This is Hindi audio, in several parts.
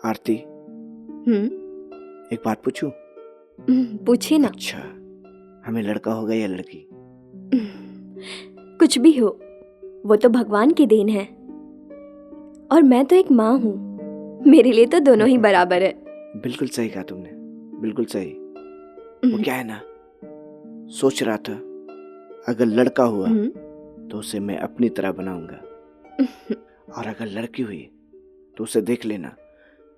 आरती, एक बात पूछूं? पूछिए ना। अच्छा, हमें लड़का होगा या लड़की? कुछ भी हो, वो तो भगवान की देन है। और मैं तो एक माँ हूँ, मेरे लिए तो दोनों ही बराबर है। बिल्कुल सही कहा तुमने, बिल्कुल सही। वो क्या है ना, सोच रहा था अगर लड़का हुआ तो उसे मैं अपनी तरह बनाऊंगा, और अगर लड़की हुई तो उसे देख लेना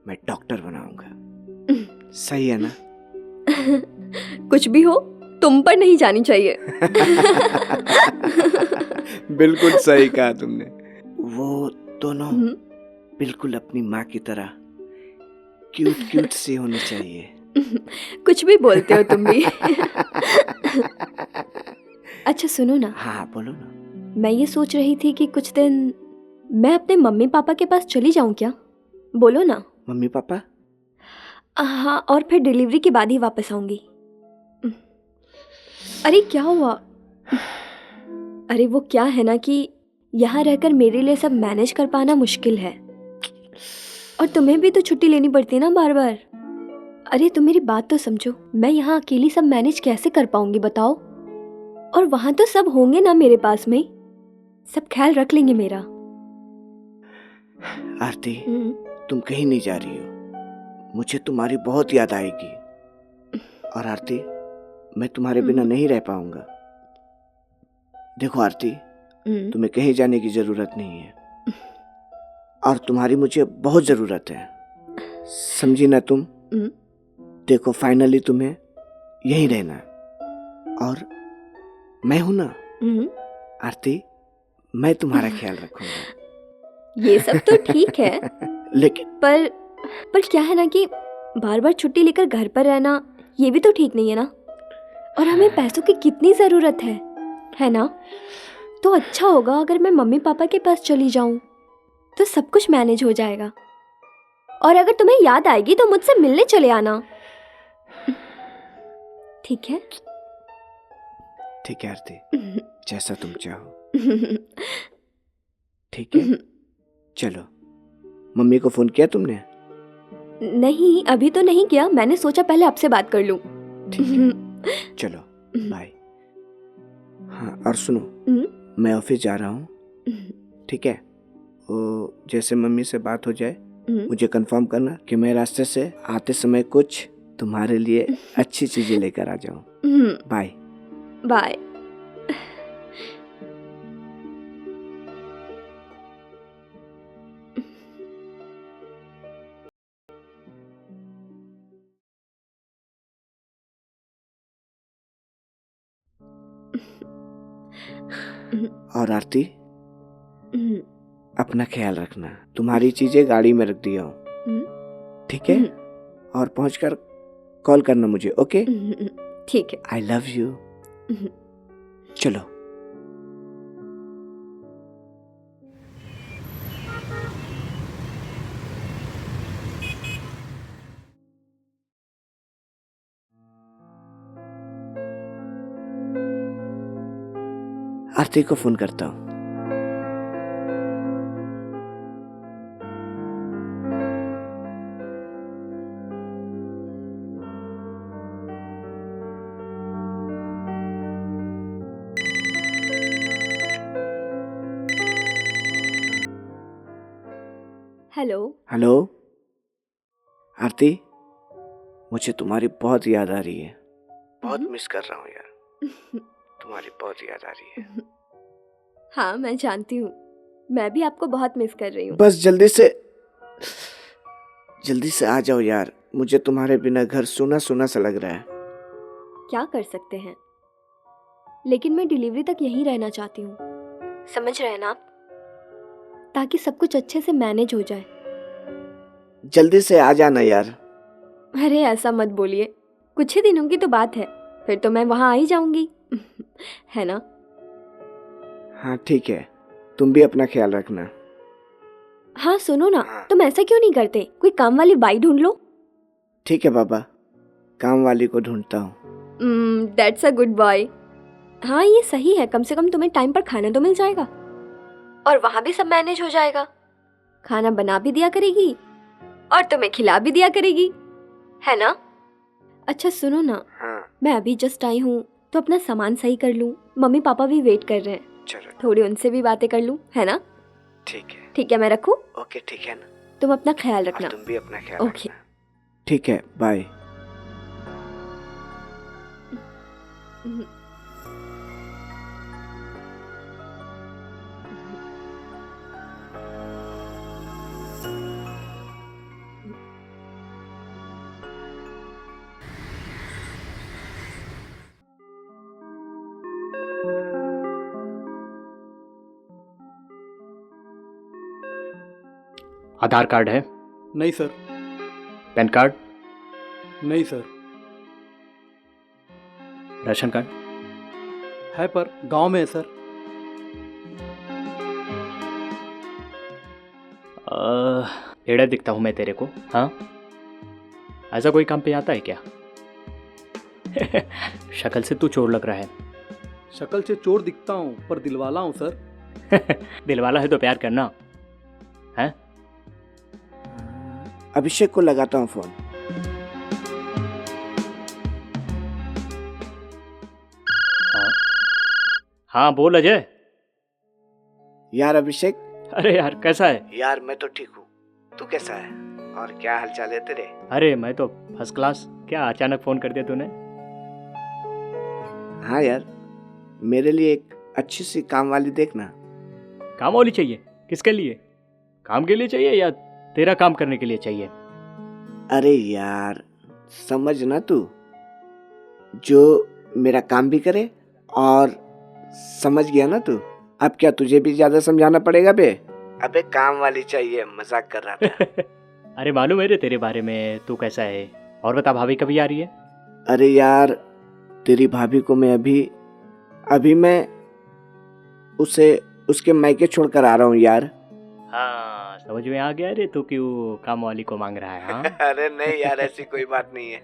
मैं डॉक्टर बनाऊंगा। सही है ना? कुछ भी हो, तुम पर नहीं जानी चाहिए। बिल्कुल सही कहा तुमने। वो दोनों बिल्कुल अपनी माँ की तरह क्यूट क्यूट सी होनी चाहिए। कुछ भी बोलते हो तुम भी। अच्छा सुनो ना। हाँ बोलो ना। मैं ये सोच रही थी कि कुछ दिन मैं अपने मम्मी पापा के पास चली जाऊं क्या? बोलो ना। Mummy papa? हाँ, और फिर डिलीवरी के बाद ही वापस आऊंगी। अरे क्या हुआ? अरे वो क्या है ना कि यहाँ रहकर मेरे लिए सब मैनेज कर पाना मुश्किल है, और तुम्हें भी तो छुट्टी लेनी पड़ती है ना बार बार। अरे तुम मेरी बात तो समझो, मैं यहाँ अकेली सब मैनेज कैसे कर पाऊंगी बताओ? और वहां तो सब होंगे ना मेरे पास में, सब ख्याल रख लेंगे मेरा। आरती, तुम कहीं नहीं जा रही हो, मुझे तुम्हारी बहुत याद आएगी। और आरती, मैं तुम्हारे बिना नहीं रह पाऊंगा। देखो आरती, तुम्हें कहीं जाने की जरूरत नहीं है, और तुम्हारी मुझे बहुत जरूरत है, समझी ना तुम? देखो फाइनली तुम्हें यहीं रहना है, और मैं हूं ना आरती, मैं तुम्हारा ख्याल रखूंगा। ये सब तो ठीक है, लेकिन पर क्या है ना कि बार बार छुट्टी लेकर घर पर रहना ये भी तो ठीक नहीं है ना। और हमें पैसों की कितनी जरूरत है ना? तो अच्छा होगा अगर मैं मम्मी पापा के पास चली जाऊं, तो सब कुछ मैनेज हो जाएगा। और अगर तुम्हें याद आएगी तो मुझसे मिलने चले आना, ठीक है? ठीक है आरती, जैसा तुम चाहो। ठीक है, चलो। मम्मी को फोन किया तुमने? नहीं, अभी तो नहीं किया, मैंने सोचा पहले आपसे बात कर लूं। ठीक है, चलो बाय। हाँ और सुनो, मैं ऑफिस जा रहा हूँ, ठीक है? वो जैसे मम्मी से बात हो जाए मुझे कंफर्म करना कि मैं रास्ते से आते समय कुछ तुम्हारे लिए अच्छी चीजें लेकर आ जाऊँ। Bye bye. और आरती, अपना ख्याल रखना, तुम्हारी चीजें गाड़ी में रख दिया हूँ, ठीक है? और पहुंचकर कॉल करना मुझे, ओके? ठीक है। I love you. चलो। आरती को फोन करता हूँ। हेलो। हेलो आरती, मुझे तुम्हारी बहुत याद आ रही है, बहुत मिस कर रहा हूँ यार, तुम्हारी बहुत याद आ रही है। हाँ मैं जानती हूँ, मैं भी आपको बहुत मिस कर रही हूँ। बस जल्दी से आ जाओ यार, मुझे तुम्हारे बिना घर सूना सूना सा लग रहा है। क्या कर सकते हैं, लेकिन मैं डिलीवरी तक यहीं रहना चाहती हूँ, समझ रहे हैं ना आप? ताकि सब कुछ अच्छे से मैनेज हो जाए। जल्दी से आ जाना यार। अरे ऐसा मत बोलिए, कुछ ही दिनों की तो बात है, फिर तो मैं वहां आ ही जाऊंगी। है ना? हाँ ठीक है, तुम भी अपना ख्याल रखना। हाँ सुनो ना, तुम ऐसा क्यों नहीं करते, कोई काम वाली बाई ढूंढ लो। ठीक है बाबा, काम वाली को ढूंढता हूँ। That's a good boy. हाँ ये सही है, कम से कम तुम्हें टाइम पर खाना तो मिल जाएगा, और वहां भी सब मैनेज हो जाएगा, खाना बना भी दिया करेगी, और तुम्हें खिला भी दिया करेगी, है ना? अच्छा सुनो ना, हाँ मैं अभी जस्ट आई हूँ तो अपना सामान सही कर लूँ। मम्मी पापा भी वेट कर रहे हैं, चलो थोड़ी उनसे भी बातें कर लूँ, है ना? ठीक है। ठीक है, मैं रखूँ? ओके ठीक है ना। तुम अपना ख्याल और रखना। तुम भी अपना ख्याल ओके। रखना। ठीक है, बाय। आधार कार्ड है? नहीं सर। Pan card? नहीं सर। Ration card? है पर गांव में है सर। टेढ़ा दिखता हूँ मैं तेरे को? हाँ, ऐसा कोई काम पे आता है क्या? शक्ल से तू चोर लग रहा है। शक्ल से चोर दिखता हूँ पर दिलवाला हूँ सर। दिलवाला है तो प्यार करना है। अभिषेक को लगाता हूँ फोन। हाँ बोल अजय। यार अभिषेक। अरे यार कैसा है? यार मैं तो ठीक हूँ, तू कैसा है? और क्या हालचाल है तेरे? अरे मैं तो फर्स्ट क्लास। क्या अचानक फोन कर दिया तूने? हाँ यार, मेरे लिए एक अच्छी सी काम वाली देखना। काम वाली चाहिए? किसके लिए? काम के लिए चाहिए या तेरा काम करने के लिए चाहिए? अरे यार समझ ना तू, जो मेरा काम भी करे और समझ गया ना तू। अब क्या तुझे भी ज्यादा समझाना पड़ेगा बे? अबे काम वाली चाहिए, मजाक कर रहा था। अरे मालूम है रे तेरे बारे में, तू कैसा है। और बता भाभी कभी आ रही है? अरे यार तेरी भाभी को मैं अभी मैं उसे उसके मायके छोड़कर आ रहा हूँ यार। हाँ समझ में आ गया रे, तू क्यों काम वाली को मांग रहा है? हाँ? अरे नहीं यार, ऐसी कोई बात नहीं है।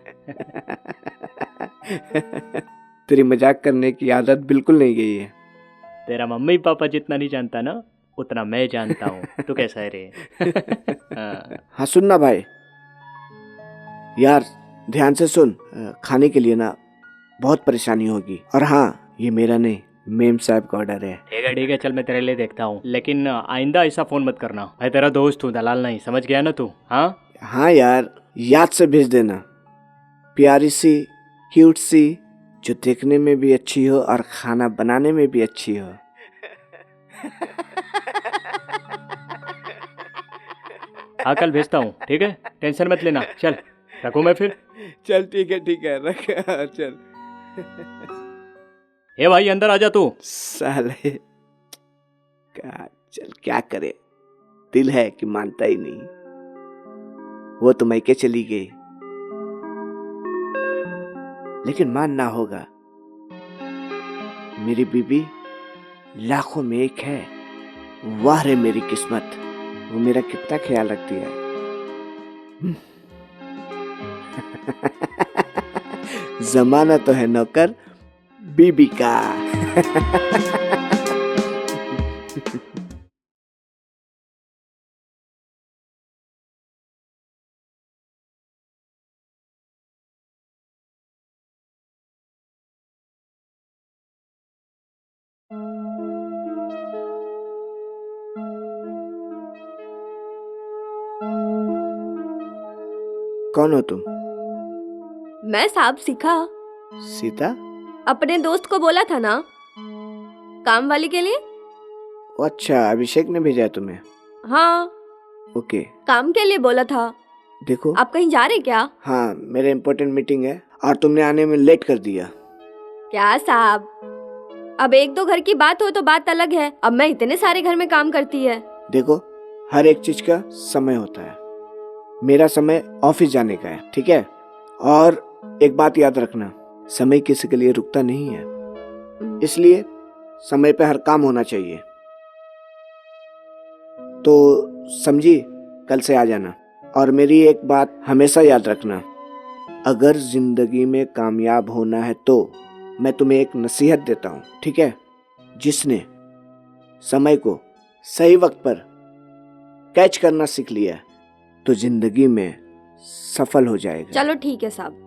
तेरी मजाक करने की आदत बिल्कुल नहीं गई है। तेरा मम्मी पापा जितना नहीं जानता ना, उतना मैं जानता हूँ। तू कैसा है रे? हाँ। हाँ सुन ना भाई, यार ध्यान से सुन। खाने के लिए ना बहुत परेशानी होगी। और हाँ, ये मेरा नहीं, मेम साहब का ऑर्डर है। ठीक है चल, मैं तेरे लिए देखता हूँ, लेकिन आइंदा ऐसा फोन मत करना। मैं तेरा दोस्त हूँ, दलाल नहीं। समझ गया ना तू? हाँ हाँ यार, याद से भेज देना। प्यारी सी, क्यूट सी, जो देखने में भी अच्छी हो और खाना बनाने में भी अच्छी हो। हाँ कल भेजता हूँ, ठीक है? टेंशन मत लेना। चल रखूँ मैं फिर? चल ठीक है रख। चल। ए भाई अंदर आ जा तू। साले का, चल क्या करे, दिल है कि मानता ही नहीं। वो तो मैके चली गई, लेकिन मानना होगा, मेरी बीबी लाखों में एक है। वाह रे मेरी किस्मत, वो मेरा कितना ख्याल रखती है। जमाना तो है नौकर बीबी का। कौन हो तुम? मैं साहब सीखा, सीता? अपने दोस्त को बोला था ना काम वाली के लिए। ओ अच्छा, अभिषेक ने भेजा है तुम्हें? हाँ, ओके। काम के लिए बोला था। देखो, आप कहीं जा रहे क्या? हाँ मेरे इम्पोर्टेंट मीटिंग है और तुमने आने में लेट कर दिया। क्या साहब, अब एक दो घर की बात हो तो बात अलग है, अब मैं इतने सारे घर में काम करती है। देखो, हर एक चीज का समय होता है। मेरा समय ऑफिस जाने का है, ठीक है? और एक बात याद रखना, समय किसी के लिए रुकता नहीं है, इसलिए समय पे हर काम होना चाहिए। तो समझी, कल से आ जाना। और मेरी एक बात हमेशा याद रखना, अगर जिंदगी में कामयाब होना है तो मैं तुम्हें एक नसीहत देता हूँ, ठीक है? जिसने समय को सही वक्त पर कैच करना सीख लिया, तो जिंदगी में सफल हो जाएगा। चलो ठीक है साहब।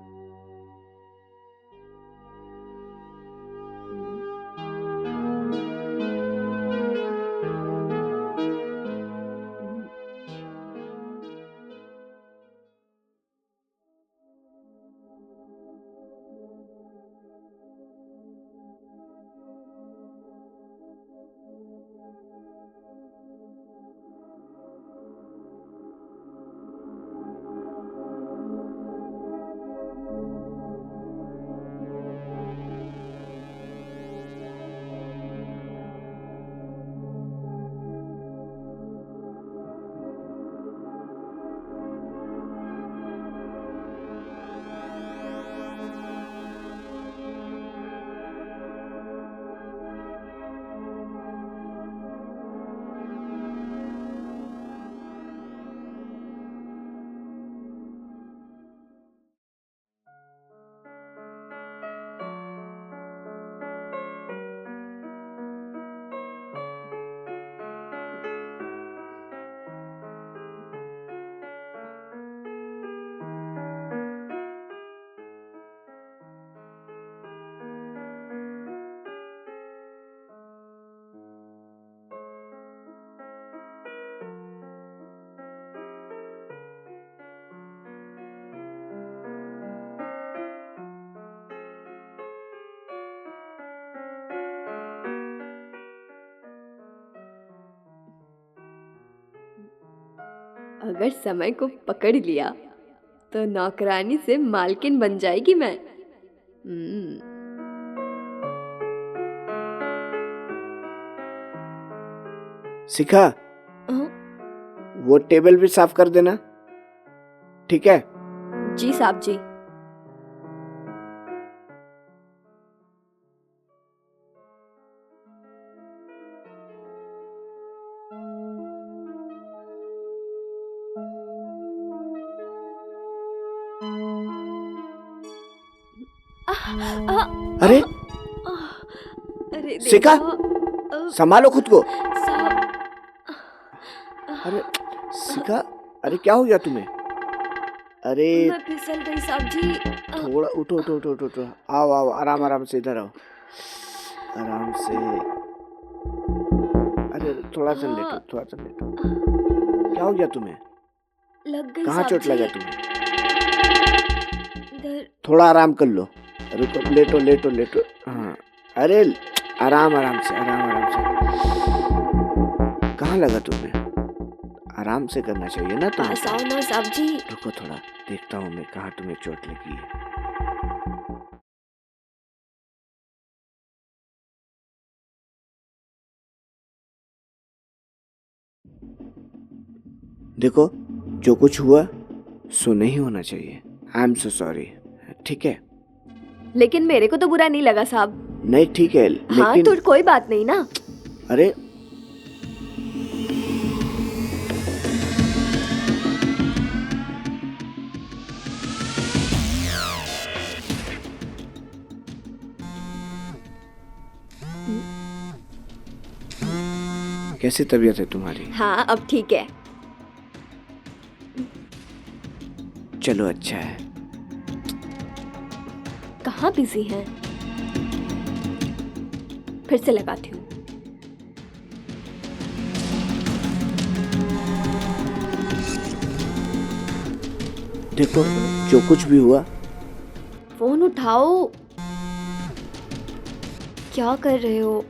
अगर समय को पकड़ लिया तो नौकरानी से मालकिन बन जाएगी मैं। शिखा, वो टेबल भी साफ कर देना, ठीक है? जी साहब जी। अरे अरे शिखा, संभालो खुद को। साहब, अरे शिखा, अरे क्या हो गया तुम्हें? अरे मैं फिसल गई साहब जी। थोड़ा उठो उठो उठो उठो उठो। आओ आओ, आराम आराम से इधर आओ, आराम से। अरे थोड़ा सा लेटो, थोड़ा सा लेटो। क्या हो गया तुम्हें? लग गई कहाँ साहब चोट जी। लगा तुम्हें? इधर। थोड़ा आराम कर लो। रुको, लेटो लेटो लेटो। हाँ, अरे आराम आराम से, आराम आराम से। कहाँ लगा तुम्हें? आराम से करना चाहिए ना तुम्हें। पास आओ ना साहब जी। रुको थोड़ा, देखता हूँ मैं कहाँ तुम्हें चोट लगी है। देखो, जो कुछ हुआ सो नहीं होना चाहिए। आई एम सो सॉरी, ठीक है? लेकिन मेरे को तो बुरा नहीं लगा साहब। नहीं ठीक है, हाँ लेकिन तो कोई बात नहीं ना। अरे कैसी तबीयत है तुम्हारी? हाँ अब ठीक है। चलो अच्छा है। कहाँ बिजी हैं? फिर से लगाती हूँ। देखो, जो कुछ भी हुआ, फोन उठाओ। क्या कर रहे हो?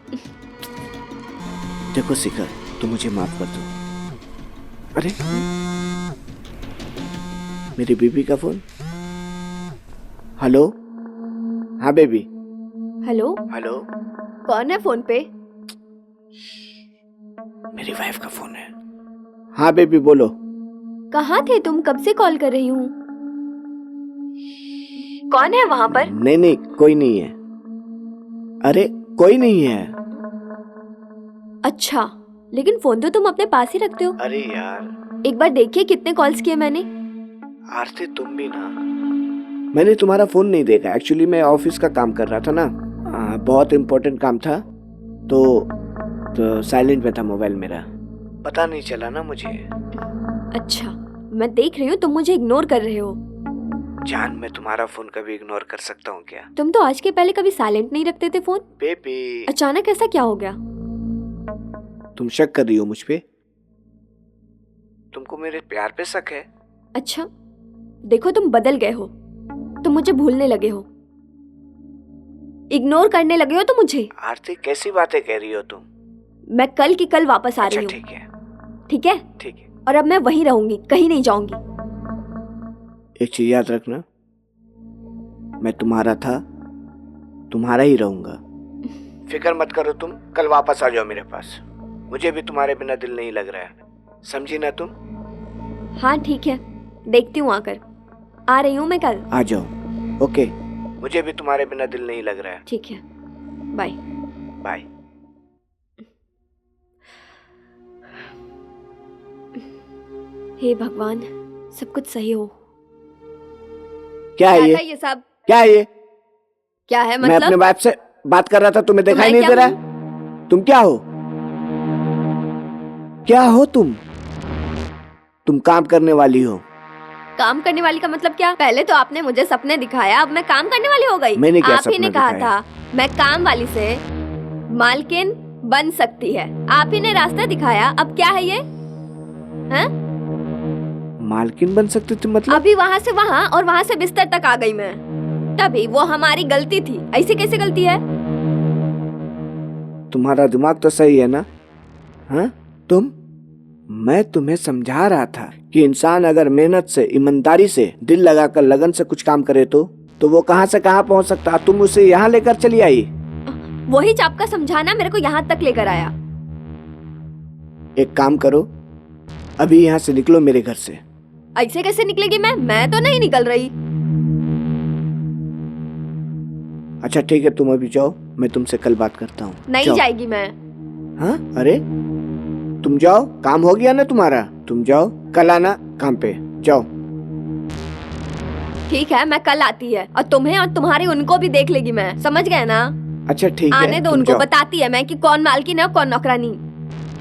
देखो शिखा, तुम मुझे माफ कर दो। अरे मेरी बीबी का फोन। हेलो, हाँ बेबी। हेलो, हेलो, कौन है फोन पे? मेरी वाइफ का फोन है। हाँ बेबी बोलो। कहाँ थे तुम? कब से कॉल कर रही हूँ। कौन है वहां पर? नहीं नहीं, कोई नहीं है। अरे कोई नहीं है। अच्छा, लेकिन फोन तो तुम अपने पास ही रखते हो। अरे यार, एक बार देखिए कितने कॉल्स किए मैंने। आरती तुम भी ना। मैंने तुम्हारा फोन नहीं देखा। एक्चुअली मैं ऑफिस का काम कर रहा था ना, बहुत इम्पोर्टेंट काम था, तो साइलेंट में था मोबाइल मेरा, पता नहीं चला ना मुझे। अच्छा, मैं देख रही हूँ तुम मुझे इग्नोर कर रहे हो। जान, मैं तुम्हारा फोन कभी इग्नोर कर सकता हूँ क्या? तुम तो आज के पहले कभी साइलेंट नहीं रखते थे फोन। बेबी, अचानक ऐसा क्या हो गया? तुम शक कर रही हो मुझ पे? तुमको मेरे प्यार पे शक है? अच्छा, देखो तुम बदल गए हो, तुम मुझे भूलने लगे हो, इग्नोर करने लगे हो तुम मुझे। आरती, कैसी बातें कह रही हो तुम? मैं कल की कल वापस आ अच्छा, रही हूँ। ठीक है, ठीक है? ठीक है। और अब मैं वहीं रहूंगी, कहीं नहीं जाऊंगी। एक चीज याद रखना, मैं तुम्हारा था, तुम्हारा ही रहूंगा। फिक्र मत करो तुम, कल वापस आ जाओ मेरे पास। मुझे भी तुम्हारे बिना दिल नहीं लग रहा है, समझी ना तुम? हाँ ठीक है, देखती हूँ आकर। आ रही हूँ मैं कल। आ जाओ, ओके। मुझे भी तुम्हारे बिना दिल नहीं लग रहा है। ठीक है, बाय। बाय। हे भगवान, सब कुछ सही हो। क्या है क्या ये? था ये सब? क्या है ये? क्या है मैं अपने मतलब? बाप से बात कर रहा था, तुम्हें तो दिखाई मैं नहीं क्या दे रहा? हूँ? तुम क्या हो? क्या हो तुम? तुम काम करने वाली हो। काम करने वाली का मतलब क्या? पहले तो आपने मुझे सपने दिखाया, अब मैं काम करने वाली हो गई। मैंने क्या आप ही सपना ने कहा दिखाया? था मैं काम वाली से मालकिन बन सकती है। आप ही ने रास्ता दिखाया, अब क्या है ये? हैं? मालकिन बन सकती थी मतलब? अभी वहाँ से वहाँ और वहाँ से बिस्तर तक आ गई मैं। तभी वो हमारी गलती थी। ऐसी कैसे गलती है? तुम्हारा दिमाग तो सही है ना? हाँ? मैं तुम्हें समझा रहा था कि इंसान अगर मेहनत से, ईमानदारी से, दिल लगाकर, लगन से कुछ काम करे तो वो कहाँ से कहाँ पहुँच सकता। तुम उसे यहाँ लेकर चली आई। वही चाप का समझाना मेरे को यहाँ तक लेकर आया। एक काम करो, अभी यहाँ से निकलो मेरे घर से। ऐसे कैसे निकलेगी मैं तो नहीं निकल रही। अच्छा ठीक है, तुम अभी जाओ, मैं तुमसे कल बात करता हूँ। नहीं जाओ। जाएगी मैं। हाँ? अरे तुम जाओ, काम हो गया ना तुम्हारा। तुम जाओ, कल आना काम पे। जाओ। ठीक है, मैं कल आती है और तुम्हें और तुम्हारी उनको भी देख लेगी मैं। समझ गए ना? अच्छा ठीक है, आने दो तुम उनको, जाओ। बताती है मैं कि कौन मालकिन है और कौन नौकरानी।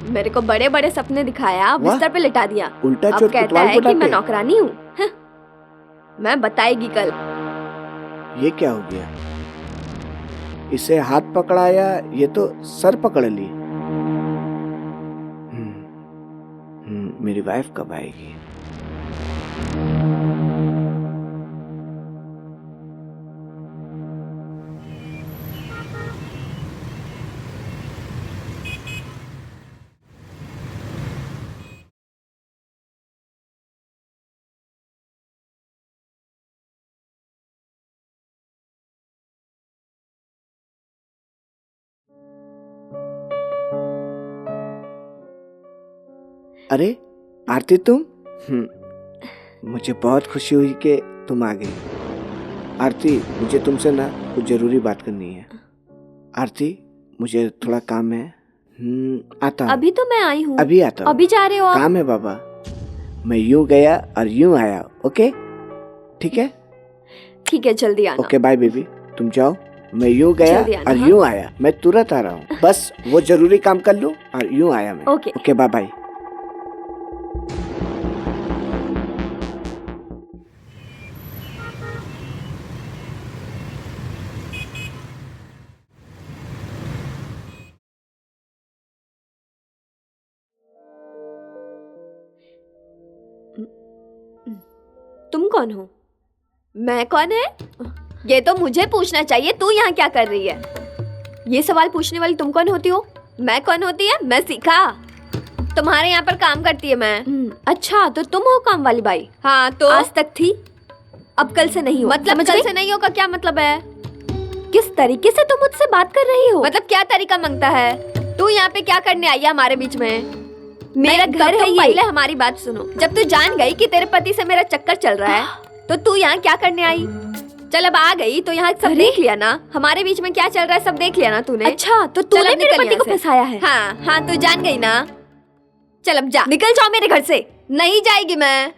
मेरे को बड़े बड़े सपने दिखाया, बिस्तर पे लिटा दिया। उल्टा अब चोट कहता कुतवाल है को कि मैं डांटे। नौकरानी हूँ। मैं बताएगी कल। ये क्या हो गया? इसे हाथ पकड़ाया, ये तो सर पकड़ ली। मेरी वाइफ कब आएगी? अरे आरती, तुम? मुझे बहुत खुशी हुई कि तुम आ गई। आरती, मुझे तुमसे ना कुछ जरूरी बात करनी है। आरती, मुझे थोड़ा काम है। आता हूँ। अभी तो मैं आई हूँ। अभी आता हूँ। अभी जा रहे हो आप? काम है बाबा। मैं यूं गया और यूं आया। ओके, ठीक है? ठीक है, जल्दी आना। ओके बाय बेबी, तुम जाओ। मैं यूं गया जल्दी आना, और हाँ? यूं आया। मैं तुरंत आ रहा हूँ, बस वो जरूरी काम कर लूँ और यूं आया मैं। ओके। Okay bye bye. तुम कौन हो? मैं कौन है? ये तो मुझे पूछना चाहिए, तू यहाँ क्या कर रही है? ये सवाल पूछने वाली तुम कौन होती हो? मैं कौन होती है? मैं सीखा। तुम्हारे यहाँ पर काम करती है मैं। अच्छा, तो तुम हो काम वाली बाई? हाँ तो आज तक थी, अब कल से नहीं हो। मतलब कल से नहीं हो का क्या मतलब है? किस तरीके से तुम मुझसे बात कर रही हो? मतलब क्या तरीका मांगता है? तू यहाँ पे क्या करने आई है हमारे बीच में? मेरा घर है ये। पहले हमारी बात सुनो। जब तू जान गई कि तेरे पति से मेरा चक्कर चल रहा है, तो तू यहाँ क्या करने आई? चल अब आ गई तो यहाँ सब देख लिया ना, हमारे बीच में क्या चल रहा है सब देख लिया ना तूने। अच्छा, तो तूने मेरे पति को फंसाया है? हाँ, तू जान गई ना। चल अब जा, निकल जाओ मेरे घर से। नहीं जाएगी मैं,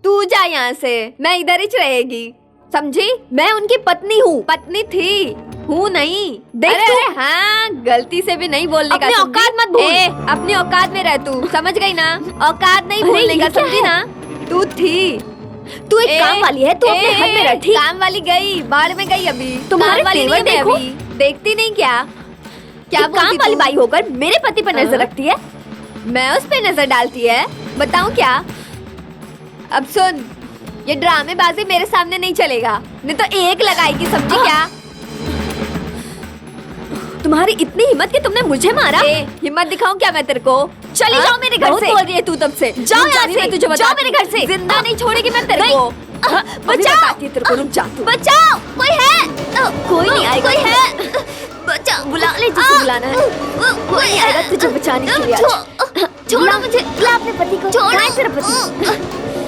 तू जा यहाँ से, मैं इधर ही रहेगी, समझी? मैं उनकी पत्नी हूँ, पत्नी थी, हूँ नहीं। देख अरे हाँ, गलती से भी नहीं बोलने का। अपनी औकात मत भूल। अपनी औकात में रह तू, समझ गई ना? औकात नहीं भूलने का, समझी ना? तू थी, तू एक काम वाली है, तू अपने हद में रह, ठीक? काम वाली गई, बाढ़ में गई अभी। तुम्हारे काम वाली तेवर नहीं है मैं देखो। अभी। देखती नहीं क्या? क्या एक काम बोलती वाली तू? बाई होकर मेरे पति पर नजर हाँ। रखती है। मैं उस पे नजर डालती है? बताऊं क्या? अब सुन, ये ड्रामेबाजी मेरे सामने नहीं चलेगा, नहीं तो एक लगाएगी, समझी क्या? तुम्हारी इतनी हिम्मत कि तुमने मुझे मारा? हिम्मत दिखाऊं क्या मैं तेरे को? चली हाँ? जाओ मेरे घर बहुत से। बोल रही है तू तब से। जाओ रुक यहाँ जा, से, मैं तुझे जाओ बताती मेरे हूँ। घर से। जिंदा नहीं छोड़ेगी मैं तेरे नहीं। को। बचाओ, बताती है तेरे को, रुक जा तू। बचाओ, कोई है? कोई नहीं आएगा। कोई है? बचाओ, बुला ले जिसे बुलाना है। कोई नहीं आएगा तुझे बचाने के लिए आज। छोड़ो मुझे। बुला अपने पति को। छोड़ो। कहाँ है तेरा पति?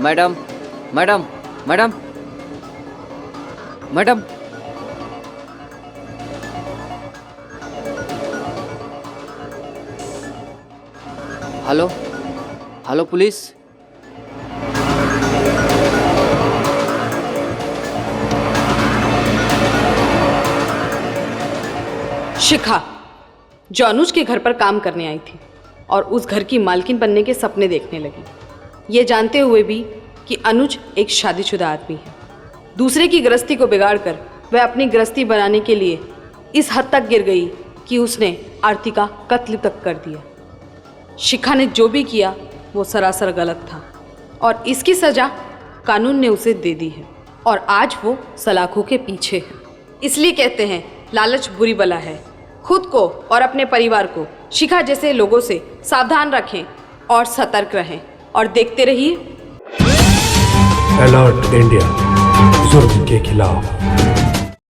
Madam madam madam madam hello hello police. Shikha जो अनुज के घर पर काम करने आई थी और उस घर की मालकिन बनने के सपने देखने लगी, ये जानते हुए भी कि अनुज एक शादीशुदा आदमी है। दूसरे की गृहस्थी को बिगाड़कर वह अपनी गृहस्थी बनाने के लिए इस हद तक गिर गई कि उसने आरती का कत्ल तक कर दिया। शिखा ने जो भी किया वो सरासर गलत था और इसकी सजा कानून ने उसे दे दी है और आज वो सलाखों के पीछे है। इसलिए कहते हैं लालच बुरी बला है। खुद को और अपने परिवार को शिखा जैसे लोगों से सावधान रखें और सतर्क रहें और देखते रहिए अलर्ट इंडिया, जुर्म के खिलाफ।